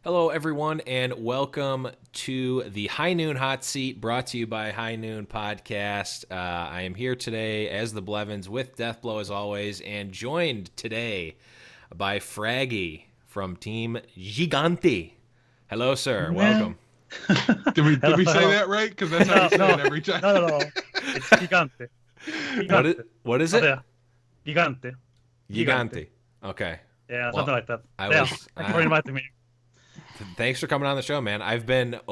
Hello, everyone, and welcome to the High Noon Hot Seat brought to you by High Noon Podcast. I am here today as the Blevins with Deathblow as always, and joined today by Fragi from Team Giganti. Hello, sir. Man. Welcome. Did we say Hello. that right? Because that's how you say it every time. No. It's Giganti. Giganti. What is Oh, it? yeah. Giganti. Giganti. Okay. Yeah, Well, something like that. I Yeah, was- thank you for inviting me. Thanks for coming on the show, man. I've been I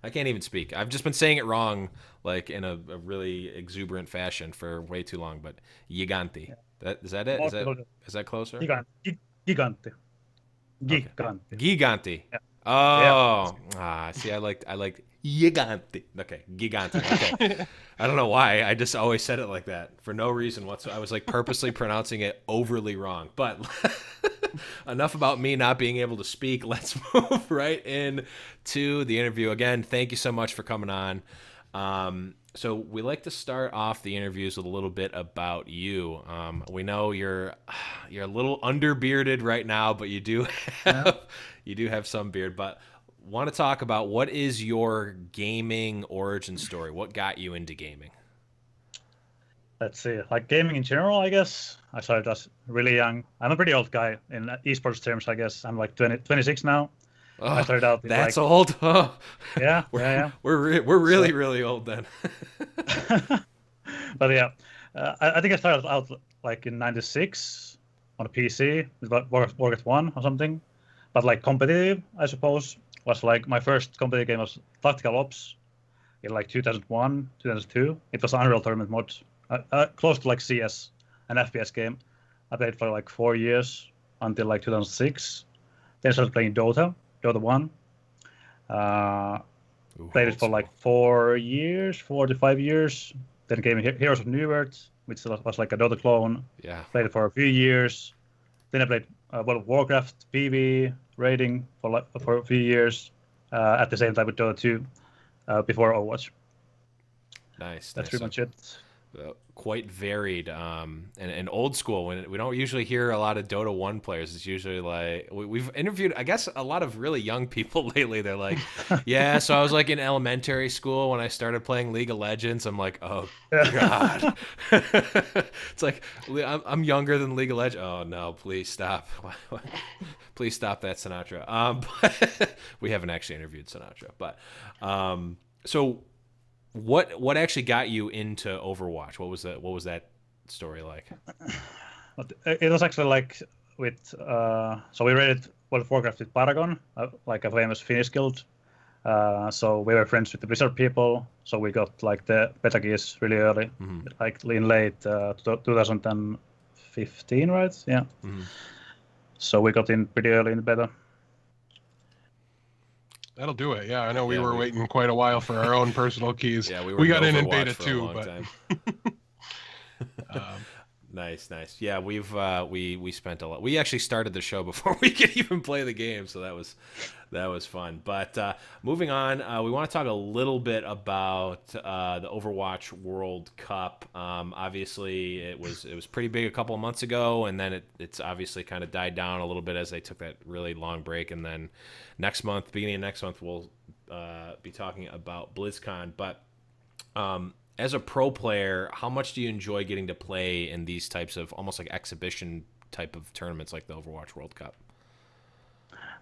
can't even speak. I've just been saying it wrong, like in a really exuberant fashion for way too long. But Giganti. Is that it? Is that closer? Giganti. Okay. Giganti. Giganti. Yeah. Oh, see, I liked Giganti. Okay, Giganti. Okay, I don't know why. I just always said it like that for no reason whatsoever. I was like purposely pronouncing it overly wrong. But enough about me not being able to speak. Let's move right into the interview. Again, thank you so much for coming on. So we like to start off the interviews with a little bit about you. We know you're a little underbearded right now, but you do have some beard. But want to talk about what is your gaming origin story? What got you into gaming? Let's see. Like gaming in general, I guess. I started as really young. I'm a pretty old guy in esports terms, I guess. I'm like 26 now. I started out in That's like, old. Oh. yeah. We're really old then. But yeah, I think I started out like in '96 on a PC with Warcraft 1 or something. But like competitive, I suppose, was like my first competitive game was Tactical Ops in like 2001, 2002. It was Unreal Tournament mod, close to like CS, an FPS game. I played for like 4 years until like 2006. Then I started playing Dota 1. Played it for like 4 years, 4 to 5 years. Then came Heroes of New World, which was like a Dota clone. Yeah. Played it for a few years. Then I played World of Warcraft, PvE, raiding for a few years. At the same time with Dota 2, before Overwatch. Nice. That's pretty much it. Quite varied and old school. When we don't usually hear a lot of Dota 1 players, it's usually like we've interviewed, I guess, a lot of really young people lately. They're like, yeah, so I was like in elementary school when I started playing League of Legends. I'm like, oh god. It's like I'm younger than League of Legends. Oh no, please stop. Please stop that, Sinatra. But we haven't actually interviewed Sinatra, but so what actually got you into Overwatch? What was that story like? But it was actually like with so we raided World of Warcraft with Paragon, like a famous Finnish guild. So we were friends with the Blizzard people. So we got like the beta keys really early, like in late 2015, right? Yeah. Mm-hmm. So we got in pretty early in the beta. That'll do it. Yeah, I know we were waiting quite a while for our own personal keys. Yeah, we got in Overwatch beta for a too, long but time. um, Nice. Yeah, we spent a lot. We actually started the show before we could even play the game, so that was fun. But moving on, we want to talk a little bit about the Overwatch World Cup. Obviously, it was pretty big a couple of months ago, and then it's obviously kind of died down a little bit as they took that really long break. And then beginning of next month, we'll be talking about BlizzCon. But as a pro player, how much do you enjoy getting to play in these types of almost like exhibition type of tournaments like the Overwatch World Cup?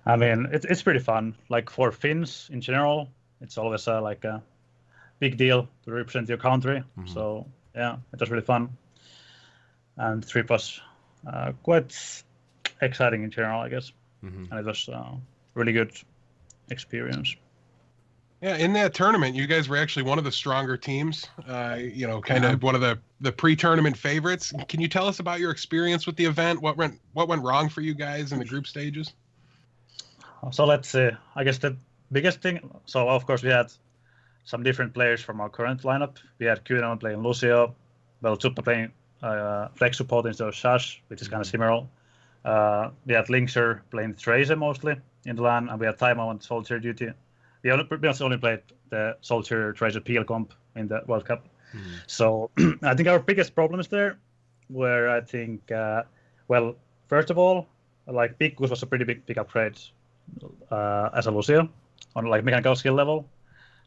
I mean, it's pretty fun. Like for Finns in general, it's always like a big deal to represent your country. Mm-hmm. So yeah, it was really fun, and the trip was quite exciting in general, I guess. Mm-hmm. And it was really good experience. yeah, in that tournament, you guys were actually one of the stronger teams. Kind of one of the pre-tournament favorites. Can you tell us about your experience with the event? What went wrong for you guys in the group stages? So let's see. I guess the biggest thing. So of course we had some different players from our current lineup. We had Kunan playing Lucio, Zuppa playing flex support instead of Shash, which is kind of similar. We had Linkser playing Tracer mostly in the LAN, and we had Taimo on Soldier duty. We only played the Soldier Tracer Peel comp in the World Cup. Mm-hmm. So I think our biggest problems there were, I think, first of all, like Big Goose was a pretty big upgrade as a Lucio on like mechanical skill level.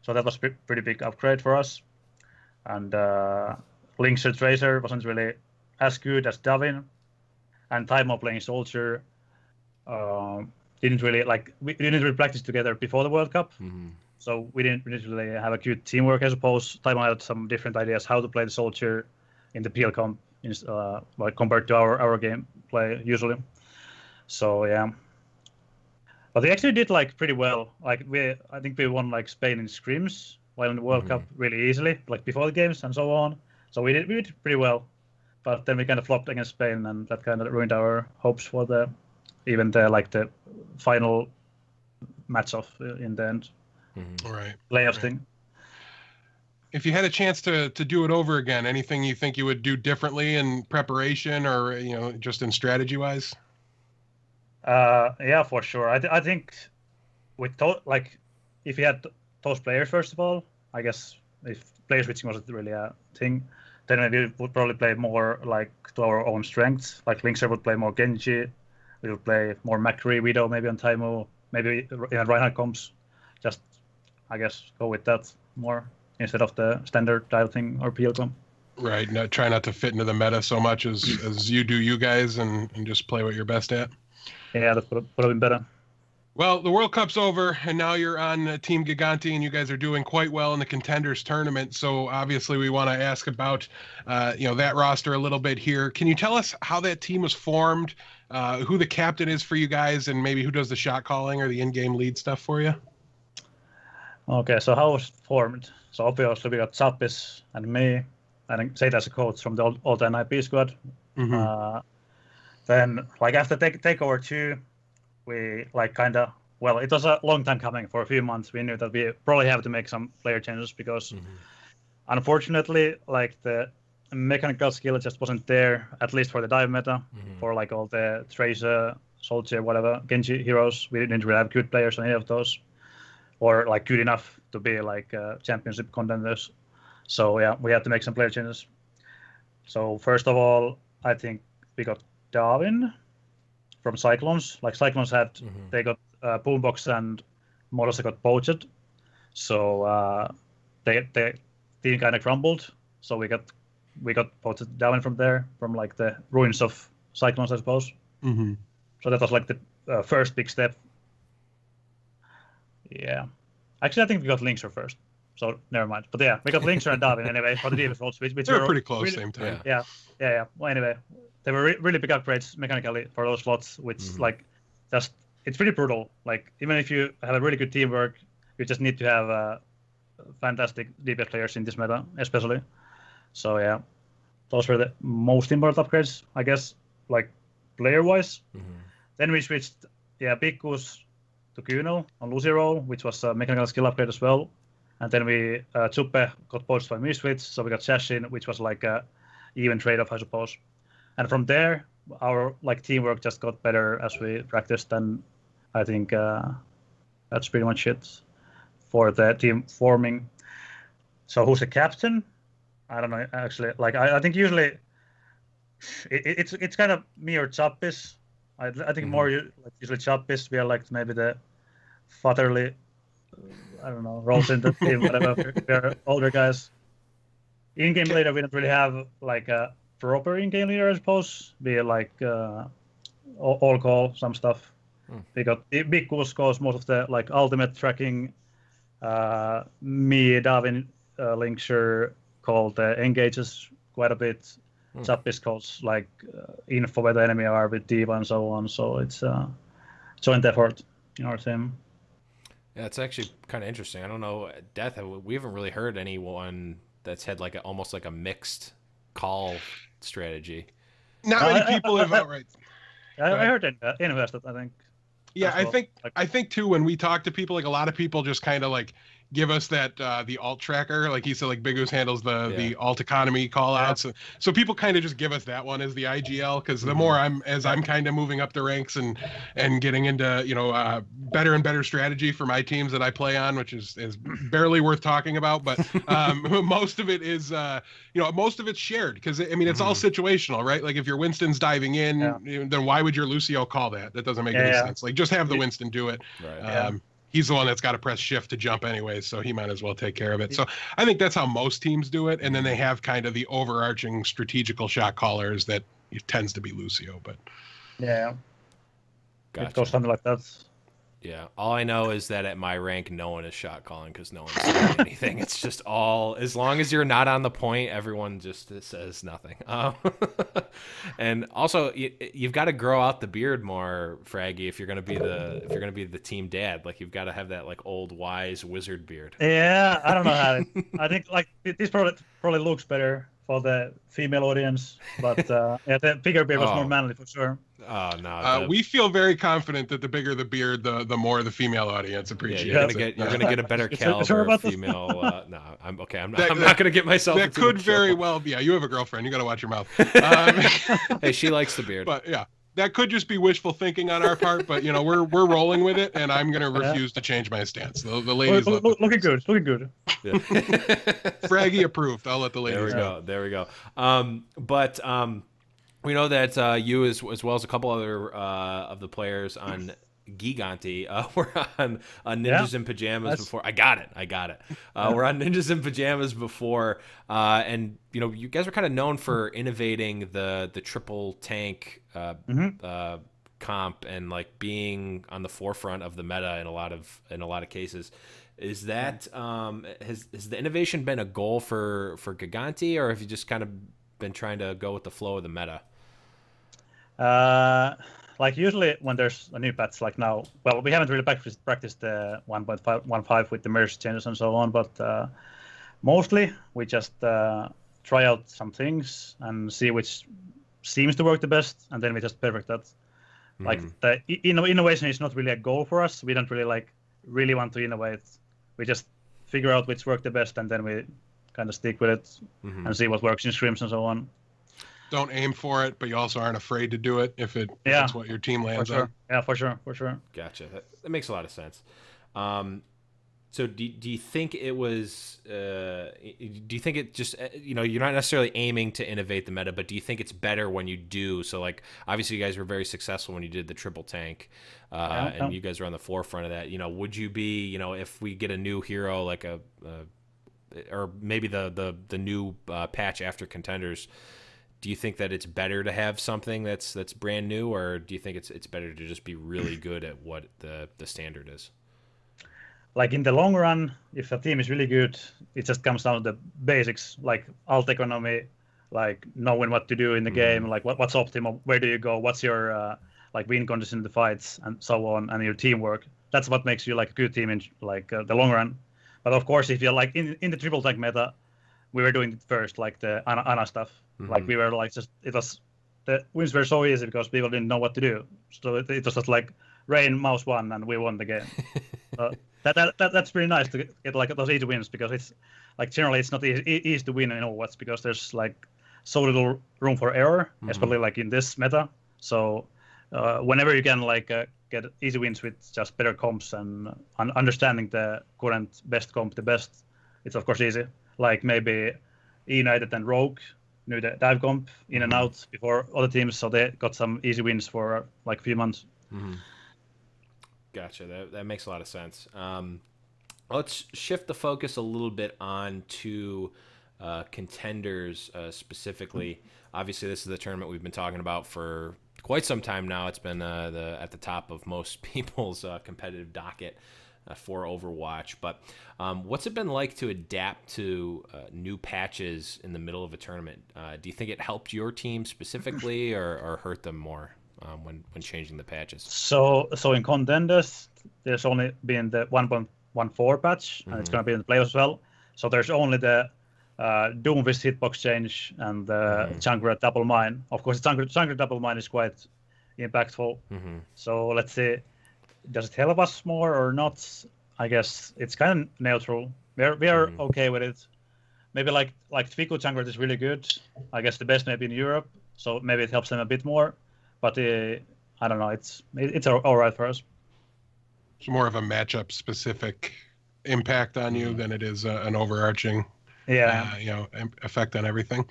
So that was pretty big upgrade for us. And Link's Tracer wasn't really as good as Davin. And Taimo playing Soldier didn't really we didn't really practice together before the World Cup. So we didn't really have a good teamwork, I suppose. Taimo had some different ideas how to play the Soldier in the PL comp, like compared to our gameplay usually. So yeah. But they actually did like pretty well. Like I think we won like Spain in scrims while in the World Cup really easily, like before the games and so on. So we did pretty well. But then we kind of flopped against Spain, and that kind of ruined our hopes for the final match off in the end. Right. Playoffs thing. If you had a chance to do it over again, anything you think you would do differently in preparation or just in strategy wise? Yeah, for sure. I think with if you had those players first of all, I guess if player switching wasn't really a thing, then we would probably play more like to our own strengths. Like Linkser would play more Genji, we would play more McCree, Widow maybe on Taimo, maybe even Reinhardt comps. Just I guess go with that more instead of the standard dial thing or PL comp. Right. Try not to fit into the meta so much as you do you guys and just play what you're best at. Yeah, that would have been better. Well, the World Cup's over, and now you're on Team Giganti, and you guys are doing quite well in the Contenders Tournament. So obviously we want to ask about, that roster a little bit here. Can you tell us how that team was formed, who the captain is for you guys, and maybe who does the shot calling or the in-game lead stuff for you? Okay, so how was it formed? So obviously we got Zappis and me, and say that's a coach from the all-time IP squad. Then, after Takeover 2, we it was a long time coming. For a few months, we knew that we probably have to make some player changes because, unfortunately, the mechanical skill just wasn't there, at least for the dive meta, for all the Tracer, Soldier, whatever, Genji heroes. We didn't really have good players on any of those, or good enough to be championship contenders. So yeah, we had to make some player changes. So first of all, I think we got Darwin from Cyclones. Cyclones had, they got Boombox and Modessa got poached. So the team kind of crumbled. So we got poached Darwin from there, from the ruins of Cyclones, I suppose. So that was the first big step. Yeah. Actually, I think we got Linkser first. So never mind. But yeah, we got Linkser and Darwin anyway for the defaults, which they were pretty close really, same time. Yeah. Well, anyway, they were really big upgrades mechanically for those slots, which it's pretty brutal. Even if you have a really good teamwork, you just need to have fantastic DPS players in this meta, especially. So yeah, those were the most important upgrades, I guess, player-wise. Then we switched, Big Goose to Kuno on Lucy role, which was a mechanical skill upgrade as well. And then we Chuppe got poached by Miswitch, so we got Shashin, which was a even trade-off, I suppose. And from there, our teamwork just got better as we practiced, and I think that's pretty much it for the team forming. So who's the captain? I don't know actually. I think usually it's kind of me or Chappis. I think more usually Chappis. We are maybe the fatherly, I don't know, roles in the team. Whatever. We are older guys. In-game leader, we don't really have a proper in-game leader, I suppose. We all call some stuff. We got Big Goose calls most of the ultimate tracking. Me, Davin, Linkser called engages quite a bit. Zappis calls info where the enemy are with D.Va and so on. So it's joint effort in our team. Yeah, it's actually kind of interesting. I don't know, Death. We haven't really heard anyone that's had almost a mixed call strategy. Not many people have outright. I heard invested, I think. Yeah, I think too, when we talk to people, a lot of people just kind of give us that the alt tracker, like he said, like Big Goose handles the alt economy call outs. So people kind of just give us that one as the IGL, because the more I'm kind of moving up the ranks and getting into better and better strategy for my teams that I play on, which is barely worth talking about, but most of it is most of it's shared, because I mean it's all situational, right? Like if your Winston's diving in, then why would your Lucio call that? That doesn't make any sense. Like just have the Winston do it. Right. He's the one that's got to press shift to jump anyways, so he might as well take care of it. So I think that's how most teams do it, and then they have kind of the overarching strategical shot callers that it tends to be Lucio, but gotcha. It goes something like that. Yeah, all I know is that at my rank, no one is shot calling because no one's saying anything. It's just all, as long as you're not on the point, everyone just says nothing. And also, you've got to grow out the beard more, Fragi, if you're gonna be the team dad. Like you've got to have that like old wise wizard beard. Yeah, I don't know how. I think like this probably looks better for the female audience, but the bigger beard was more manly for sure. Oh no! We feel very confident that the bigger the beard, the more the female audience appreciates it. You're gonna get a better caliber of female. No, I'm okay. I'm not gonna get myself. That could very well be. Yeah, you have a girlfriend. You got to watch your mouth. Hey, she likes the beard. But yeah, that could just be wishful thinking on our part. But we're rolling with it, and I'm gonna refuse to change my stance. The ladies looking good. Looking good. Yeah. Fragi approved. I'll let the ladies. There we go. We know that you, as well as a couple other of the players on Giganti, we're on Ninjas in Pajamas before. I got it. We're on Ninjas in Pajamas before, and you guys were kind of known for innovating the triple tank comp and like being on the forefront of the meta in a lot of cases. Is that has the innovation been a goal for Giganti, or have you just kind of been trying to go with the flow of the meta? Like usually when there's a new patch, like now, well, we haven't really practiced the 1.15 with the merge changes and so on, but mostly we just try out some things and see which seems to work the best, and then we just perfect that. Like the innovation is not really a goal for us. We don't really want to innovate. We just figure out which work the best, and then we kind of stick with it and see what works in scrims and so on. Don't aim for it, but you also aren't afraid to do it if it's what your team lands on. Yeah, for sure. Gotcha. That makes a lot of sense. So do you think it was? Do you think it just you're not necessarily aiming to innovate the meta, but do you think it's better when you do? So like obviously you guys were very successful when you did the triple tank, and you guys are on the forefront of that. Would you be if we get a new hero like or maybe the new patch after Contenders? Do you think that it's better to have something that's brand new, or do you think it's better to just be really good at what the standard is? Like in the long run, if a team is really good, it just comes down to the basics, like alt economy, like knowing what to do in the game, like what's optimal, where do you go, what's your like win condition in the fights, and so on, and your teamwork. That's what makes you like a good team in like the long run. But of course, if you're like in the triple tank meta, we were doing it first, like the Ana stuff. Like we were like the wins were so easy because people didn't know what to do. So it was just like rain mouse one and we won the game. That's pretty nice to get like those easy wins, because it's like generally it's not easy to win in Overwatch because there's like so little room for error, especially like in this meta. So whenever you can like get easy wins with just better comps and understanding the current best comp the best, it's of course easy. Like maybe United and Rogue knew the dive comp in and out before other teams, so they got some easy wins for like a few months. Gotcha. That makes a lot of sense. Let's shift the focus a little bit on to Contenders specifically. Obviously, this is the tournament we've been talking about for quite some time now. It's been at the top of most people's competitive docket for Overwatch. But what's it been like to adapt to new patches in the middle of a tournament? Do you think it helped your team specifically or hurt them more when changing the patches? So in Contenders, there's only been the 1.14 patch, and it's going to be in the playoffs as well. So there's only the Doomfist hitbox change and the Jungler double mine. Of course, the Jungler double mine is quite impactful. So let's see, does it help us more or not? I guess it's kind of neutral. We are okay with it. Maybe like Twico Jungler is really good. I guess the best maybe in Europe, so maybe it helps them a bit more. But I don't know. It's all right for us. It's more of a matchup specific impact on you than it is an overarching, effect on everything.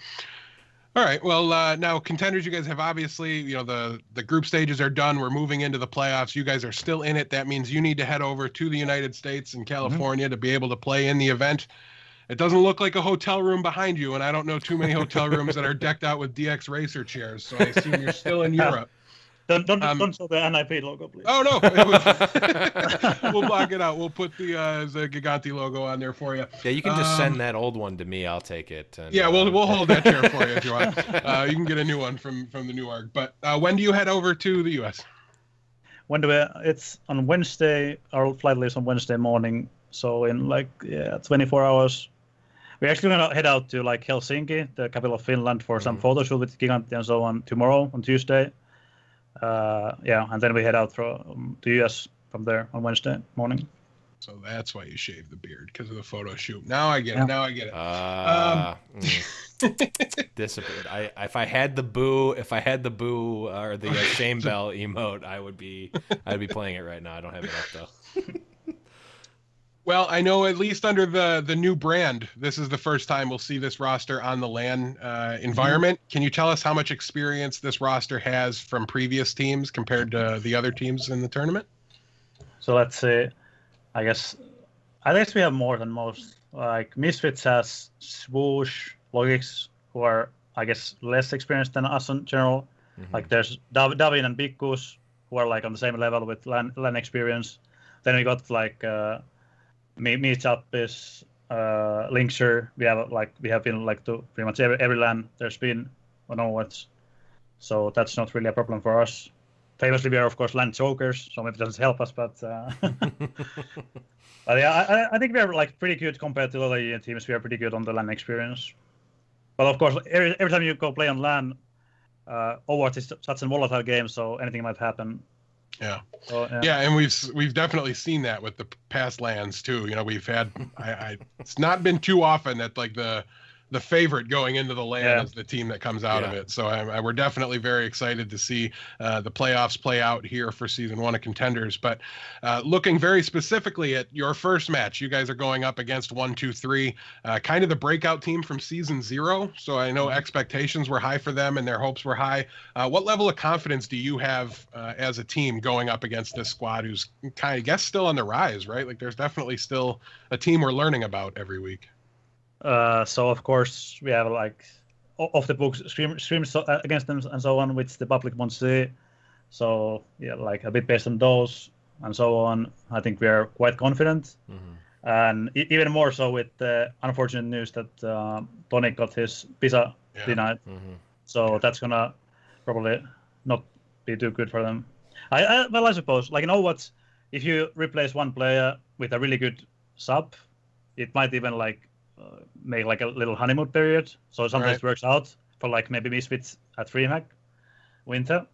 All right. Well, now contenders, you guys have obviously, the group stages are done. We're moving into the playoffs. You guys are still in it. That means you need to head over to the United States and California to be able to play in the event. It doesn't look like a hotel room behind you, and I don't know too many hotel rooms that are decked out with DX Racer chairs, so I assume you're still in Europe. Don't show the NIP logo, please. Oh, no. We'll block it out. We'll put the Giganti logo on there for you. Yeah, you can just send that old one to me. I'll take it. And, we'll hold that chair for you if you want. You can get a new one from the new ARC. But when do you head over to the U.S.? It's on Wednesday. Our flight leaves on Wednesday morning. So in 24 hours. We're actually going to head out to Helsinki, the capital of Finland, for some photo shoot with Giganti and so on tomorrow, on Tuesday. And then we head out to US from there on Wednesday morning. So that's why you shave the beard, because of the photo shoot. Now I get it. Disappeared. If I had the boo or the shame bell emote, I'd be playing it right now. I don't have it up though. Well, I know at least under the new brand, this is the first time we'll see this roster on the LAN environment. Can you tell us how much experience this roster has from previous teams compared to the other teams in the tournament? So let's say, I guess we have more than most. Like Misfits has Swoosh, Logix, who are, I guess, less experienced than us in general. Like there's Davin and Bikkus, who are on the same level with LAN experience. Then we got Meetup is Linkser. We have been to pretty much every LAN there's been on Overwatch, so that's not really a problem for us. Famously, we are of course LAN chokers, so maybe it doesn't help us, but but yeah, I think we are pretty good compared to other teams. We are pretty good on the LAN experience, but of course every time you go play on LAN, Overwatch is such a volatile game, so anything might happen. Yeah. And we've definitely seen that with the past LANs too. We've had it's not been too often that the favorite going into the LAN is the team that comes out of it. So we're definitely very excited to see the playoffs play out here for season 1 of Contenders. But looking very specifically at your first match, you guys are going up against 1-2-3, kind of the breakout team from season 0. So I know expectations were high for them and their hopes were high. What level of confidence do you have as a team going up against this squad who's kind of, I guess, still on the rise, right? There's definitely still a team we're learning about every week. So of course we have off the books streams against them and so on, which the public wants to see. So a bit based on those and so on, I think we are quite confident. And even more so with the unfortunate news that Tony got his visa denied. So that's gonna probably not be too good for them. I suppose in Overwatch, if you replace one player with a really good sub, it might even make a little honeymoon period. So sometimes it works out for maybe Misfits at DreamHack winter.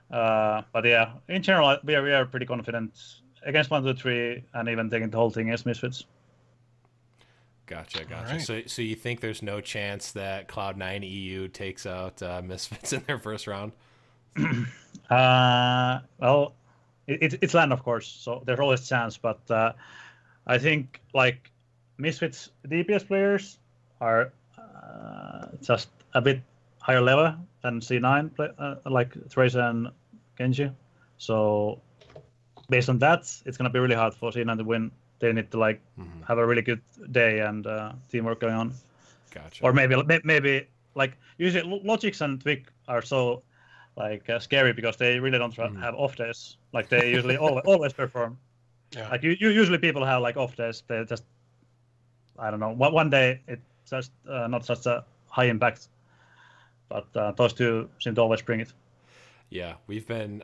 But yeah, in general, we are pretty confident against 1-2-3 and even taking the whole thing as Misfits. Gotcha. Right. So you think there's no chance that Cloud9 EU takes out Misfits in their first round? Well, it's LAN, of course, so there's always a chance. But I think Misfits DPS players are just a bit higher level than C9, like Tracer and Genji. So based on that, it's gonna be really hard for C9 to win. They need to have a really good day and teamwork going on. Gotcha. Or maybe usually Logix and Twig are so scary because they really don't have off days. They usually always perform. Yeah. Usually people have off days. They just, I don't know. One day it's just not such a high impact, but those two seem to always bring it. Yeah, we've been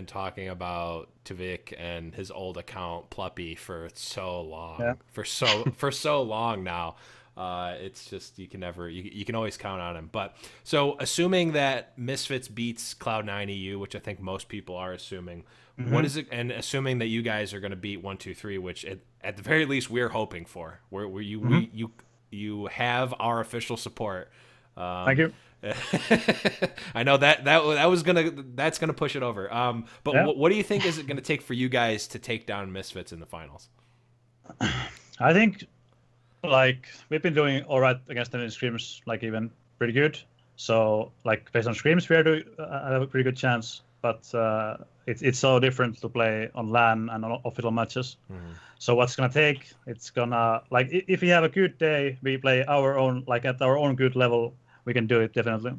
talking about Tavik and his old account Pluppy for so long, for so long now. It's just you can never you can always count on him. But so assuming that Misfits beats Cloud9 EU, which I think most people are assuming, what is it? And assuming that you guys are going to beat 1-2-3, which at the very least we're hoping for, where you have our official support. Thank you. I know that's gonna push it over. But yeah. what do you think is it gonna take for you guys to take down Misfits in the finals? I think like we've been doing all right against them in scrims, like even pretty good. So like based on scrims, we have a pretty good chance. But it's so different to play on LAN and on official matches. So what's gonna take? It's gonna like if we have a good day, we play our own at our own good level. We can do it definitely.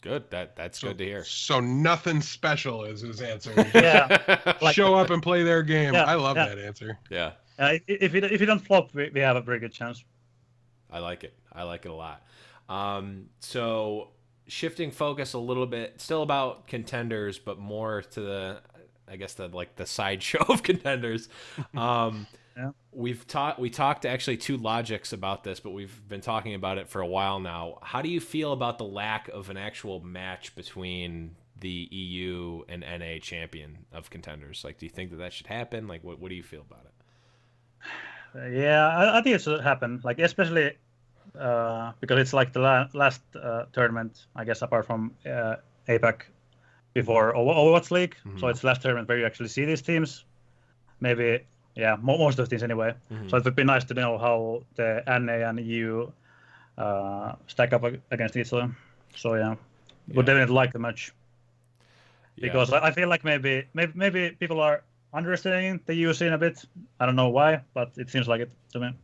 Good. That's good to hear. So nothing special is his answer. Yeah. Show up and play their game. Yeah, I love that answer. Yeah. If you don't flop, we have a very good chance. I like it. I like it a lot. So shifting focus a little bit, still about contenders, but more to the sideshow of contenders. Yeah. We talked actually to Logics about this, but we've been talking about it for a while now. How do you feel about the lack of an actual match between the EU and NA champion of contenders? Like, do you think that should happen? Like, what do you feel about it? Yeah, I think it should happen. Like, especially because it's like the last tournament, I guess, apart from APAC before Overwatch League. So it's the last tournament where you actually see these teams. Maybe. Yeah, most of the teams anyway. So it would be nice to know how the NA and EU stack up against each other. So yeah, would definitely like the match. Because I feel like maybe people are underestimating the EU scene a bit. I don't know why, but it seems like it to me.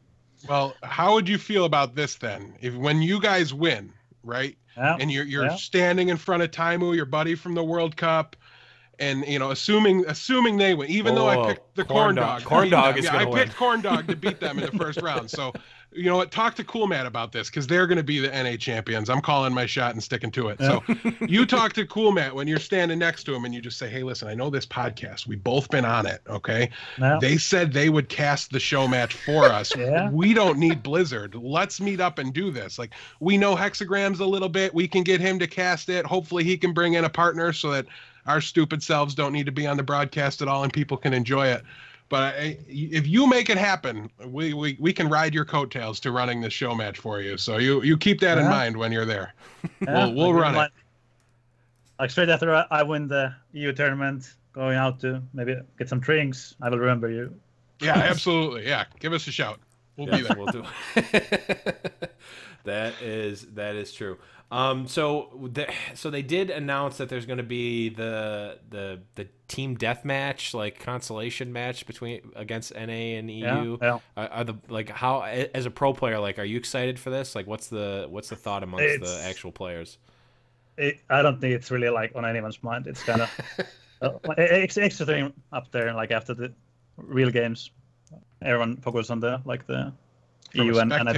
Well, how would you feel about this then? When you guys win, right? Yeah. And you're standing in front of Taimu, your buddy from the World Cup. And assuming they win, even though I picked the corn dog. Corn dog is going to win. I picked corn dog to beat them in the first round. So, you know what? Talk to Cool Matt about this because they're going to be the NA champions. I'm calling my shot and sticking to it. Yeah. So, you talk to Cool Matt when you're standing next to him, and you just say, "Hey, listen, I know this podcast. We've both been on it. Okay? Yeah. They said they would cast the show match for us. Yeah. We don't need Blizzard. Let's meet up and do this. Like, we know Hexagrams a little bit. We can get him to cast it. Hopefully, he can bring in a partner so that." Our stupid selves don't need to be on the broadcast at all, and people can enjoy it. But if you make it happen, we can ride your coattails to running this show match for you. So you keep that in mind when you're there. Yeah, we'll run it. Like straight after I win the EU tournament, going out to maybe get some drinks, I will remember you. Yeah, absolutely. Yeah, give us a shout. We'll be there. We'll do it. That is true. So they did announce that there's going to be the team deathmatch, like consolation match against NA and EU. Yeah. Are how as a pro player, like, are you excited for this? Like, what's the thought amongst the actual players? I don't think it's really like on anyone's mind. It's kind of extra thing up there. Like after the real games, everyone focuses on the EU and NA.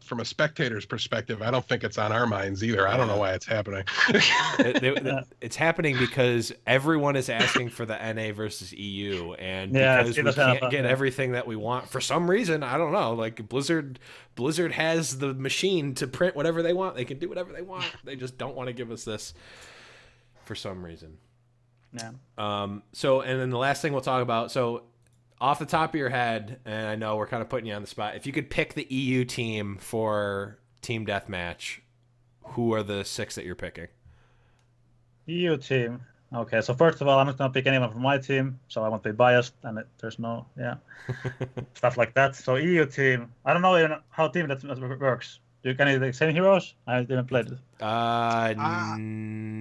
From a spectator's perspective, I don't think it's on our minds either. I don't know why it's happening. It's happening because everyone is asking for the NA versus EU, and because we can't get everything that we want for some reason. I don't know. Like Blizzard has the machine to print whatever they want. They can do whatever they want. They just don't want to give us this for some reason. Yeah. So, and then the last thing we'll talk about. So, off the top of your head, and I know we're kind of putting you on the spot, if you could pick the EU team for Team Deathmatch, who are the 6 that you're picking? EU team. Okay, so first of all, I'm not going to pick anyone from my team, so I won't be biased, and there's no, stuff like that. So EU team, I don't know even how Team Deathmatch works. Can you take same heroes? I didn't play it.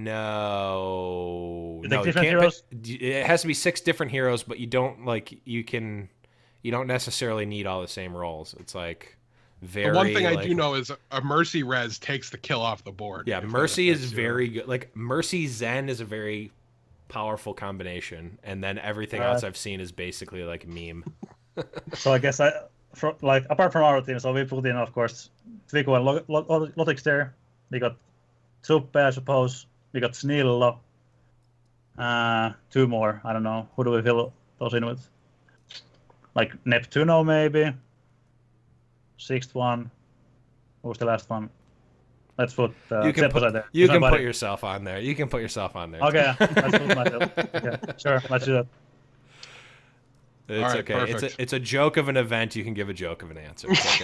No. You take different heroes? It has to be 6 different heroes, but you don't don't necessarily need all the same roles. It's like very. The one thing I do know is a Mercy res takes the kill off the board. Yeah, Mercy is very good. Like Mercy Zen is a very powerful combination, and then everything else I've seen is basically like meme. So I guess apart from our team, so we put in, of course, Twico and Lotix there. We got Suppe, I suppose. We got Snillo. 2 more. I don't know. Who do we fill those in with? Like Neptuno, maybe. sixth one. What was the last one? Let's put you can Seppo there. You can put yourself on there. You can put yourself on there. Okay, let's put myself. Yeah, sure, let's do that. It's All right, okay. perfect. It's a joke of an event. You can give a joke of an answer. It's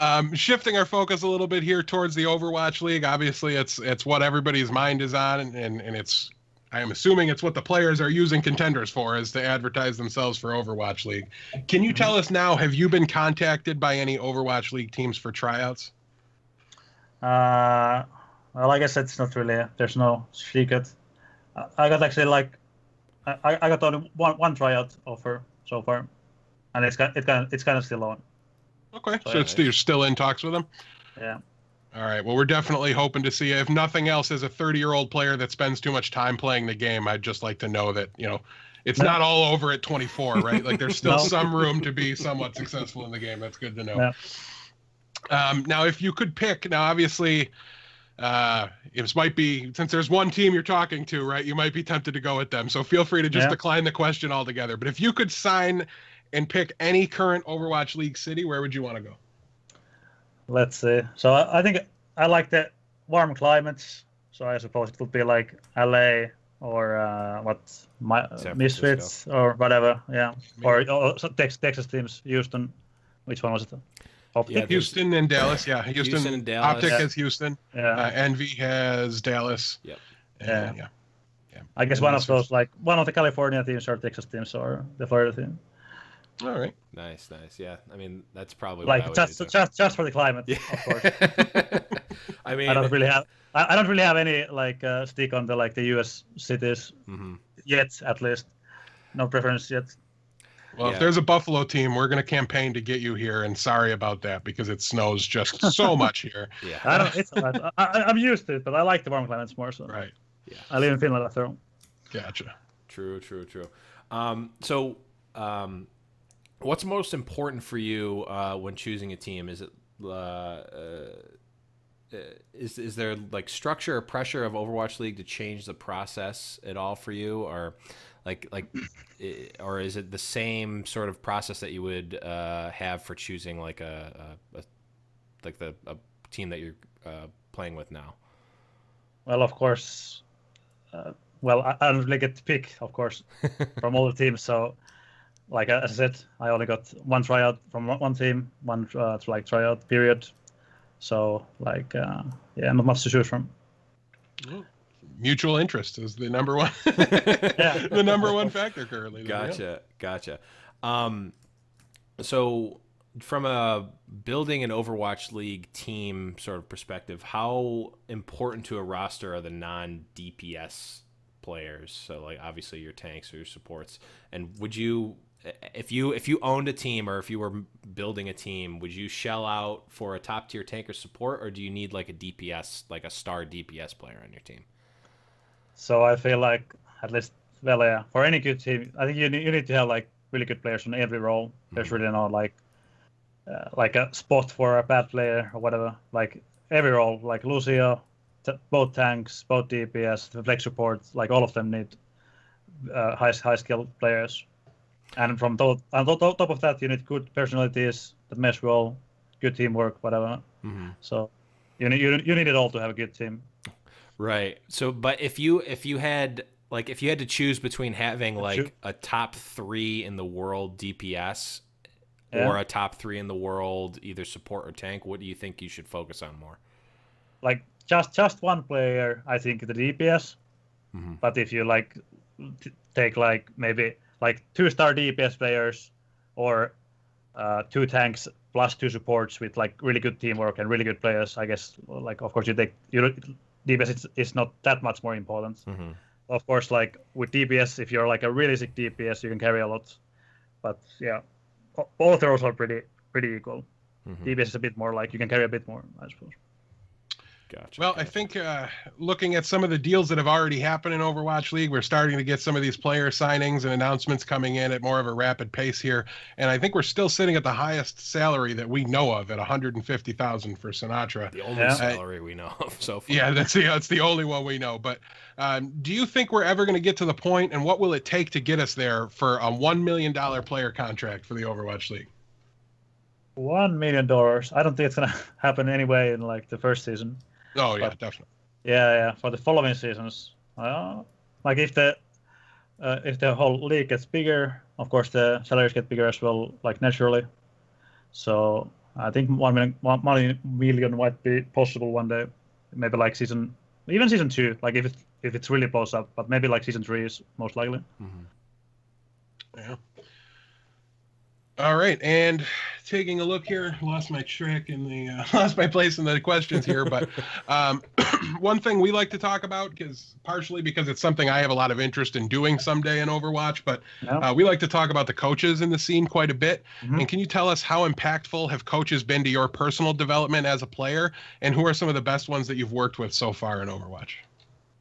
okay. Shifting our focus a little bit here towards the Overwatch League. Obviously, it's what everybody's mind is on, and it's, I am assuming it's what the players are using contenders for, is to advertise themselves for Overwatch League. Can you tell us now, have you been contacted by any Overwatch League teams for tryouts? Well, I guess it's not really. There's no secret. I got actually like, I got only one tryout offer so far, and it's kind of still on. Okay, so you're still in talks with them? Yeah. All right, well, we're definitely hoping to see you. If nothing else, as a 30-year-old player that spends too much time playing the game, I'd just like to know that, it's not all over at 24, right? Like, there's still some room to be somewhat successful in the game. That's good to know. Yeah. Now, if you could pick, now, obviously, it might be, since there's one team you're talking to, right, you might be tempted to go with them. So feel free to just decline the question altogether. But if you could sign and pick any current Overwatch League city, where would you want to go? Let's see. So I think I like the warm climates. So I suppose it would be like LA or Misfits or whatever. Yeah. Or Texas teams, Houston. Which one was it? Yeah, Houston and Dallas. Yeah, Houston and Dallas. Optic has Houston. Yeah. Envy has Dallas. Yep. Yeah. I guess one of those, like one of the California teams or Texas teams or the Florida team. All right. Nice. Yeah. I mean, that's probably like what I would just for the climate, of course. I mean, I don't really have any like stick on the US cities yet, at least. No preference yet. Well, if there's a Buffalo team, we're going to campaign to get you here, and sorry about that because it snows just so much here. Yeah, it's I'm used to it, but I like the warm climates more. So right. Yeah. I live in Finland after all. Gotcha. True. So, what's most important for you when choosing a team? Is it is there like structure or pressure of Overwatch League to change the process at all for you, or or is it the same sort of process that you would have for choosing like a team that you're playing with now? Well, of course. I don't really get to pick, of course, from all the teams. So, like as I said, I only got one tryout from one team, one tryout period. So, not much to choose from. Mutual interest is the number one. The number one factor currently. Gotcha. So, from a building an Overwatch League team sort of perspective, how important to a roster are the non-DPS players? So, like, obviously your tanks or your supports. And would you, if you owned a team or if you were building a team, would you shell out for a top tier tank or support, or do you need like a DPS, like a star DPS player on your team? So I feel like at least, for any good team, I think you need to have like really good players on every role. There's really no like a spot for a bad player or whatever. Like every role, like Lucio, both tanks, both DPS, the flex support, like all of them need high skilled players. And on top of that, you need good personalities that mesh well, good teamwork, whatever. So you need it all to have a good team. Right. So, but if you had to choose between having like a top 3 in the world DPS or a top 3 in the world either support or tank, what do you think you should focus on more? Like just one player, I think the DPS. But if you like take like maybe like 2-star DPS players or 2 tanks plus 2 supports with like really good teamwork and really good players, I guess like of course DPS is not that much more important. Of course, like with DPS, if you're like a really sick DPS, you can carry a lot. But yeah, both roles are pretty equal. DPS is a bit more like you can carry a bit more, I suppose. Gotcha. Well, I think looking at some of the deals that have already happened in Overwatch League, we're starting to get some of these player signings and announcements coming in at more of a rapid pace here. And I think we're still sitting at the highest salary that we know of at $150,000 for Sinatra. The only salary we know of so far. Yeah, that's the only one we know. But do you think we're ever going to get to the point, and what will it take to get us there for a $1 million player contract for the Overwatch League? $1 million. I don't think it's gonna happen anyway in like the first season. Oh yeah, But definitely. yeah, for the following seasons, like if the whole league gets bigger, of course the salaries get bigger as well, like naturally. So I think 1 million might be possible one day. Maybe like even season 2, like if it's really blows up, but maybe like season 3 is most likely. Yeah. All right, and taking a look here, lost my trick in the lost my place in the questions here, but one thing we like to talk about, partially because it's something I have a lot of interest in doing someday in Overwatch, but Yeah. we like to talk about the coaches in the scene quite a bit. Mhm. And can you tell us how impactful have coaches been to your personal development as a player, and who are some of the best ones that you've worked with so far in Overwatch?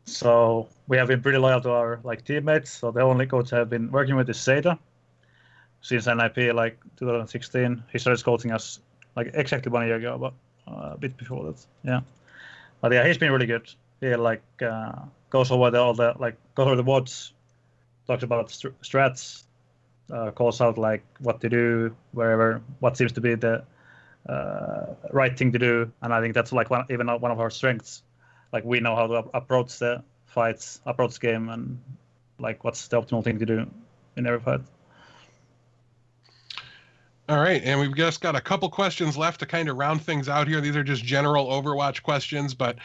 So we have been pretty loyal to our like teammates. So the only coach I've been working with is Seda since NIP like 2016. He started coaching us like exactly 1 year ago, but a bit before that. Yeah, but yeah, he's been really good. He like goes over goes over the WODs, talks about strats, calls out like what to do wherever, what seems to be the right thing to do, and I think that's like one of our strengths. Like we know how to approach the fights, approach the game, and like what's the optimal thing to do in every fight. All right, and we've just got a couple questions left to kind of round things out here. These are just general Overwatch questions, but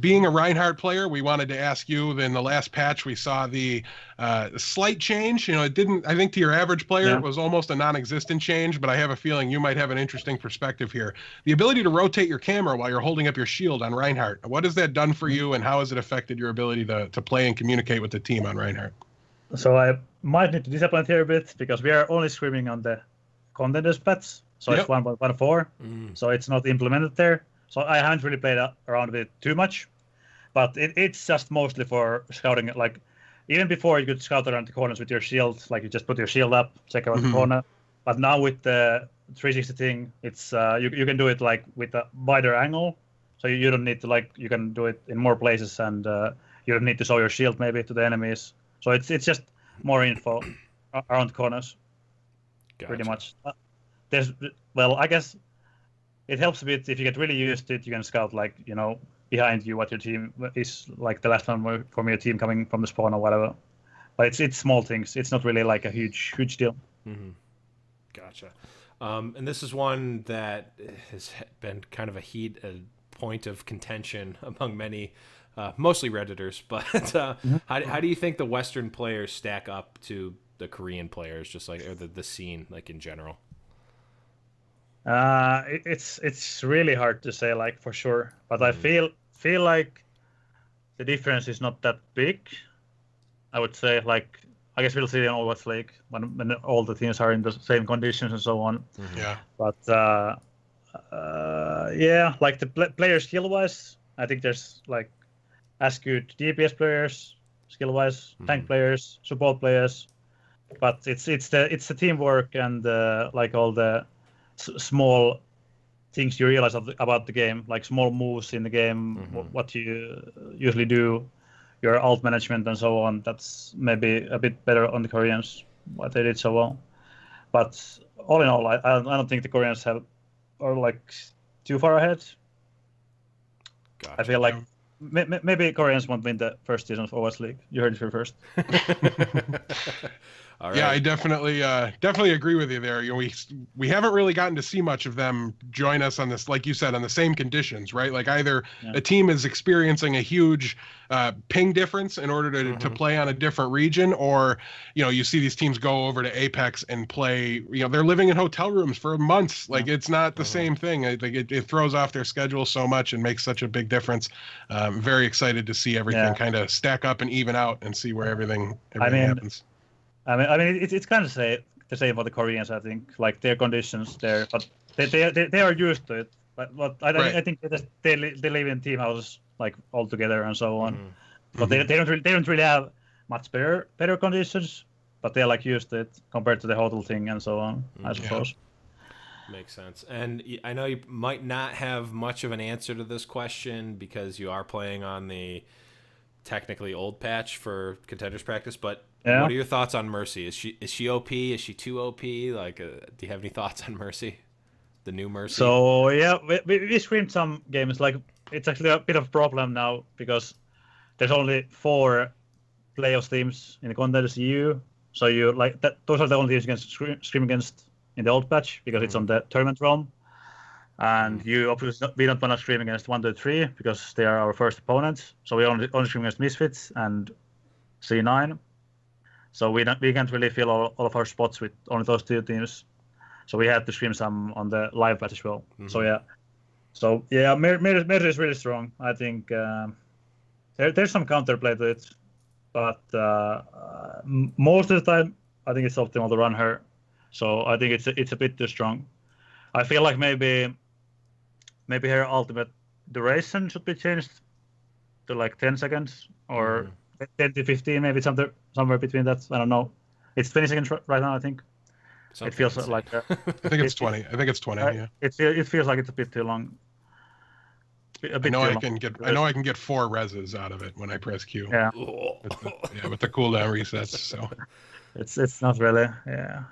being a Reinhardt player, we wanted to ask you, in the last patch, we saw the slight change. You know, it didn't, I think to your average player, it was almost a non-existent change, but I have a feeling you might have an interesting perspective here. The ability to rotate your camera while you're holding up your shield on Reinhardt, what has that done for you, and how has it affected your ability to play and communicate with the team on Reinhardt? So I might need to disappoint here a bit, because we are only screaming on the contenders patch, so it's 1.14, so it's not implemented there. So I haven't really played around with it too much, but it's just mostly for scouting. Like even before, you could scout around the corners with your shield, like you just put your shield up, check around the corner. But now with the 360 thing, it's you can do it like with a wider angle, so you don't need to like, you can do it in more places, and you don't need to show your shield maybe to the enemies. So it's just more info around the corners. Gotcha. Pretty much. I guess it helps a bit if you get really used to it. You can scout like, you know, behind you what your team is, like the last one from your team coming from the spawn or whatever. But it's small things. It's not really like a huge deal. Gotcha. And this is one that has been kind of a point of contention among many, mostly Redditors. But how do you think the Western players stack up to the Korean players, just like, or the scene like in general? It's really hard to say like for sure, but I feel like the difference is not that big. I would say, like, I guess we'll see in Overwatch League when all the teams are in the same conditions and so on. Yeah. But yeah, like the player skill wise, I think there's like as good DPS players skill wise, tank players, support players. But it's the teamwork and like all the small things you realize about the game, like small moves in the game, what you usually do, your ult management and so on. That's maybe a bit better on the Koreans, what they did so well. But all in all, I don't think the Koreans are like too far ahead. Gotcha. I feel like maybe Koreans won't win the first season of Overwatch League. You heard it here first. All right. Yeah, I definitely agree with you there. You know, we haven't really gotten to see much of them join us on this, like you said, on the same conditions, right? Like either a team is experiencing a huge ping difference in order to play on a different region, or you know, you see these teams go over to Apex and play. You know, they're living in hotel rooms for months. Like it's not the same thing. I think it throws off their schedule so much and makes such a big difference. I'm very excited to see everything kind of stack up and even out and see where everything happens. I mean, it's kind of the same for the Koreans. I think like their conditions there, but they are used to it. But I think they live in team houses like all together and so on. But they don't really have much better conditions. But they're like used to it compared to the hotel thing and so on. I suppose. Makes sense. And I know you might not have much of an answer to this question because you are playing on the technically old patch for Contenders Practice, but what are your thoughts on Mercy? Is she OP? Is she too OP? Like, do you have any thoughts on Mercy? the new Mercy? So yeah, we streamed some games. Like it's actually a bit of a problem now because there's only 4 playoffs teams in the Contenders EU. So you like that. Those are the only teams you can stream against in the old patch because it's on the tournament realm. And you obviously we don't want to stream against 1, 2, 3 because they are our first opponents. So we only stream against Misfits and C9. So we can't really fill all of our spots with only those 2 teams. So we had to stream some on the live patch as well. So yeah, Mercy is really strong. I think there's some counterplay to it, but most of the time I think it's optimal to run her. So I think it's a bit too strong. I feel like maybe her ultimate duration should be changed to like 10 seconds or 10 to 15, maybe somewhere between that. I don't know. It's 20 seconds right now, I think. It feels like I think it's 20. I think it's 20. Yeah. It feels like it's a bit too long. I know I can get 4 reses out of it when I press Q. Yeah. With the cooldown resets. So it's not really. Yeah.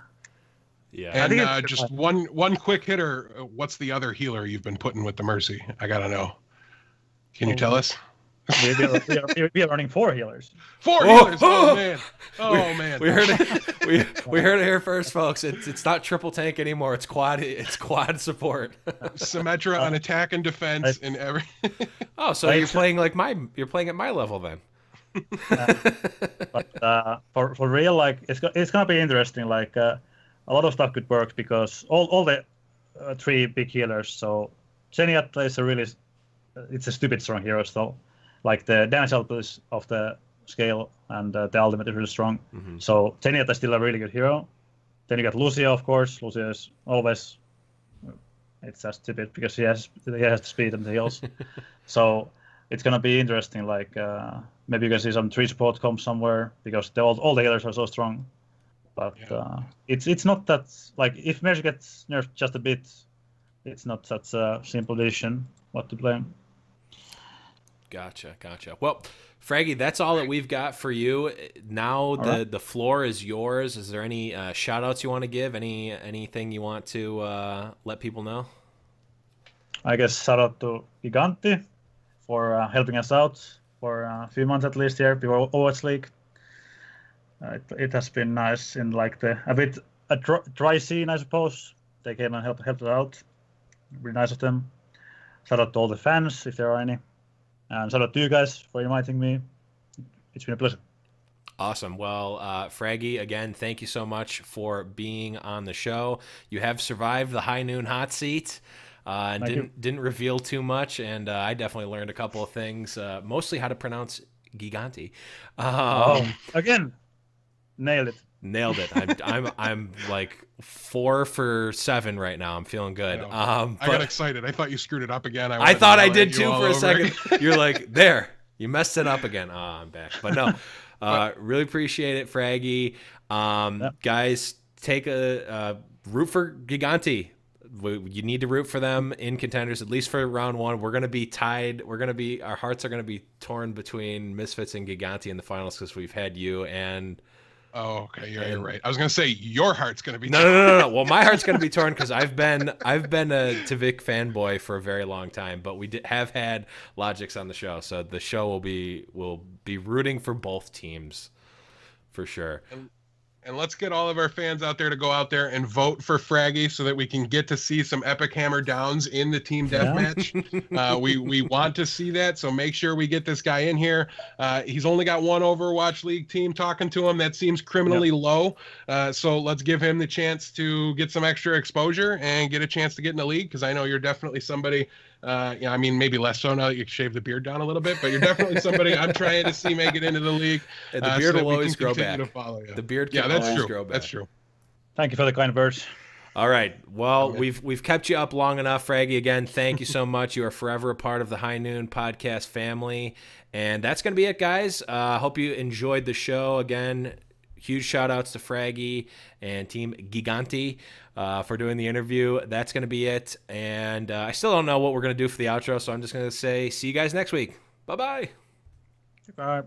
Yeah. And just one quick hitter. What's the other healer you've been putting with the Mercy? I gotta know. Can you tell us? We are running 4 healers. 4 healers. Oh man. Oh man. We heard it. We heard it here first, folks. It's not triple tank anymore. It's quad. It's quad support. Symmetra on attack and defense in every. Oh, so you're playing at my level then. But for real, like it's gonna be interesting. Like a lot of stuff could work because all the 3 big healers. So Zenyatta is it's a stupid strong hero. So like the damage output of the scale and the ultimate is really strong. So Zenyatta is still a really good hero. Then you got Lucio, of course. Lucio is always it's just stupid because he has the speed and the heals. So it's gonna be interesting. Like maybe you can see some 3 support comp somewhere because all the healers are so strong. But it's not that like if Mercy gets nerfed just a bit, it's not such a simple decision what to play. Gotcha. Well, Fragi, that's all that we've got for you. Now the floor is yours. Is there any shout outs you want to give? Anything you want to let people know? I guess shout out to Giganti for helping us out for a few months at least here before Overwatch League. It has been nice in like a dry scene, I suppose. They came and helped us out. Really nice of them. Shout out to all the fans if there are any. And shout out to you guys for inviting me. It's been a pleasure. Awesome. Well, Fragi, again, thank you so much for being on the show. You have survived the high noon hot seat. Didn't reveal too much, and I definitely learned a couple of things, mostly how to pronounce Giganti. Again, nailed it. I'm like 4 for 7 right now. I'm feeling good. I got excited. I thought you screwed it up again. I thought I did too for a second. You're like, there, you messed it up again. I'm back. But no, really appreciate it, Fragi. Guys, take a root for Giganti. You need to root for them in contenders, at least for round 1. We're going to be tied. Our hearts are going to be torn between Misfits and Giganti in the finals because we've had you and. Oh, okay. You're right. I was going to say your heart's going to be torn. No. Well, my heart's going to be torn because I've been a Tvik fanboy for a very long time, but we have had Logix on the show, so the show will be rooting for both teams for sure. And let's get all of our fans out there to go out there and vote for Fragi so that we can get to see some epic hammer downs in the team deathmatch. We want to see that, so make sure we get this guy in here. He's only got 1 Overwatch League team talking to him. That seems criminally low. So let's give him the chance to get some extra exposure and get a chance to get in the league, because I know you're definitely somebody. I mean, maybe less so now that you shaved the beard down a little bit, but you're definitely somebody I'm trying to see make it into the league. And the beard will always grow back. The beard can always grow back. That's true. Thank you for the kind words. All right. Well, we've kept you up long enough, Fragi. Again, thank you so much. You are forever a part of the High Noon podcast family. And that's going to be it, guys. Hope you enjoyed the show. Again, huge shout outs to Fragi and Team Giganti for doing the interview. That's going to be it. And I still don't know what we're going to do for the outro, so I'm just going to say see you guys next week. Bye-bye. Bye.